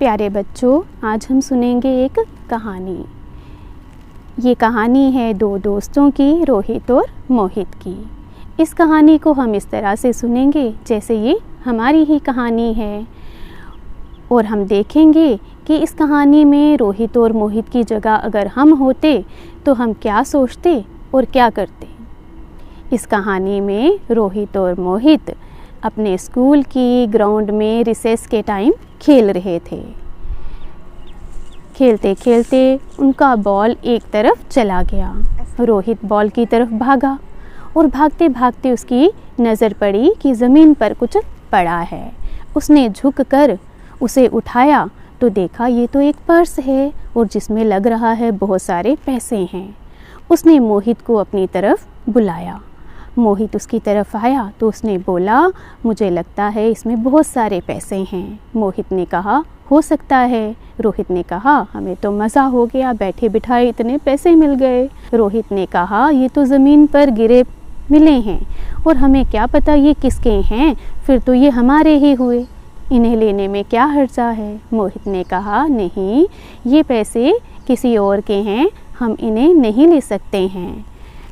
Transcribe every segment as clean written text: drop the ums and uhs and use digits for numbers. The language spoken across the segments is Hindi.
प्यारे बच्चों, आज हम सुनेंगे एक कहानी। ये कहानी है दो दोस्तों की, रोहित और मोहित की। इस कहानी को हम इस तरह से सुनेंगे जैसे ये हमारी ही कहानी है, और हम देखेंगे कि इस कहानी में रोहित और मोहित की जगह अगर हम होते तो हम क्या सोचते और क्या करते। इस कहानी में रोहित और मोहित अपने स्कूल की ग्राउंड में रिसेस के टाइम खेल रहे थे। खेलते खेलते उनका बॉल एक तरफ चला गया। रोहित बॉल की तरफ भागा और भागते भागते उसकी नज़र पड़ी कि ज़मीन पर कुछ पड़ा है। उसने झुककर उसे उठाया तो देखा ये तो एक पर्स है और जिसमें लग रहा है बहुत सारे पैसे हैं। उसने मोहित को अपनी तरफ बुलाया। मोहित उसकी तरफ आया तो उसने बोला, मुझे लगता है इसमें बहुत सारे पैसे हैं। मोहित ने कहा, हो सकता है। रोहित ने कहा, हमें तो मज़ा हो गया, बैठे बिठाए इतने पैसे मिल गए। रोहित ने कहा, ये तो ज़मीन पर गिरे मिले हैं और हमें क्या पता ये किसके हैं, फिर तो ये हमारे ही हुए, इन्हें लेने में क्या हर्जा है। मोहित ने कहा, नहीं, ये पैसे किसी और के हैं, हम इन्हें नहीं ले सकते हैं।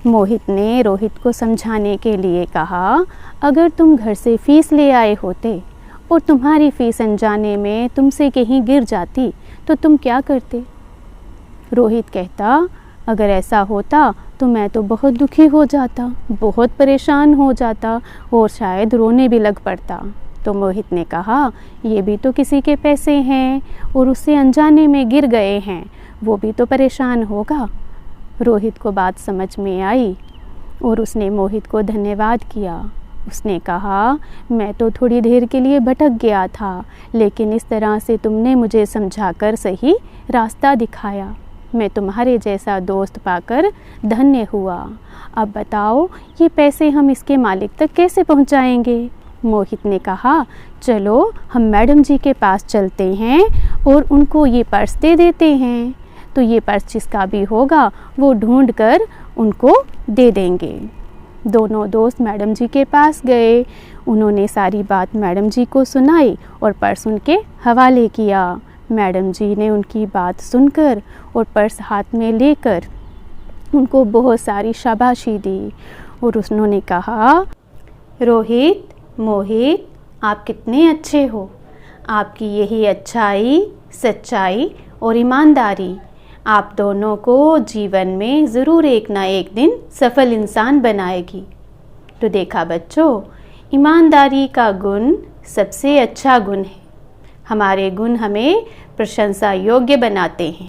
मोहित ने रोहित को समझाने के लिए कहा, अगर तुम घर से फ़ीस ले आए होते और तुम्हारी फ़ीस अनजाने में तुमसे कहीं गिर जाती तो तुम क्या करते। रोहित कहता, अगर ऐसा होता तो मैं तो बहुत दुखी हो जाता, बहुत परेशान हो जाता और शायद रोने भी लग पड़ता। तो मोहित ने कहा, ये भी तो किसी के पैसे हैं और उससे अनजाने में गिर गए हैं, वो भी तो परेशान होगा। रोहित को बात समझ में आई और उसने मोहित को धन्यवाद किया। उसने कहा, मैं तो थोड़ी देर के लिए भटक गया था, लेकिन इस तरह से तुमने मुझे समझाकर सही रास्ता दिखाया। मैं तुम्हारे जैसा दोस्त पाकर धन्य हुआ। अब बताओ, ये पैसे हम इसके मालिक तक कैसे पहुंचाएंगे। मोहित ने कहा, चलो हम मैडम जी के पास चलते हैं और उनको ये पर्स दे देते हैं, तो ये पर्स जिसका भी होगा वो ढूंढ कर उनको दे देंगे। दोनों दोस्त मैडम जी के पास गए। उन्होंने सारी बात मैडम जी को सुनाई और पर्स उनके हवाले किया। मैडम जी ने उनकी बात सुनकर और पर्स हाथ में लेकर उनको बहुत सारी शाबाशी दी और उन्होंने कहा, रोहित, मोहित, आप कितने अच्छे हो। आपकी यही अच्छाई, सच्चाई और ईमानदारी आप दोनों को जीवन में ज़रूर एक ना एक दिन सफल इंसान बनाएगी। तो देखा बच्चों, ईमानदारी का गुण सबसे अच्छा गुण है। हमारे गुण हमें प्रशंसा योग्य बनाते हैं।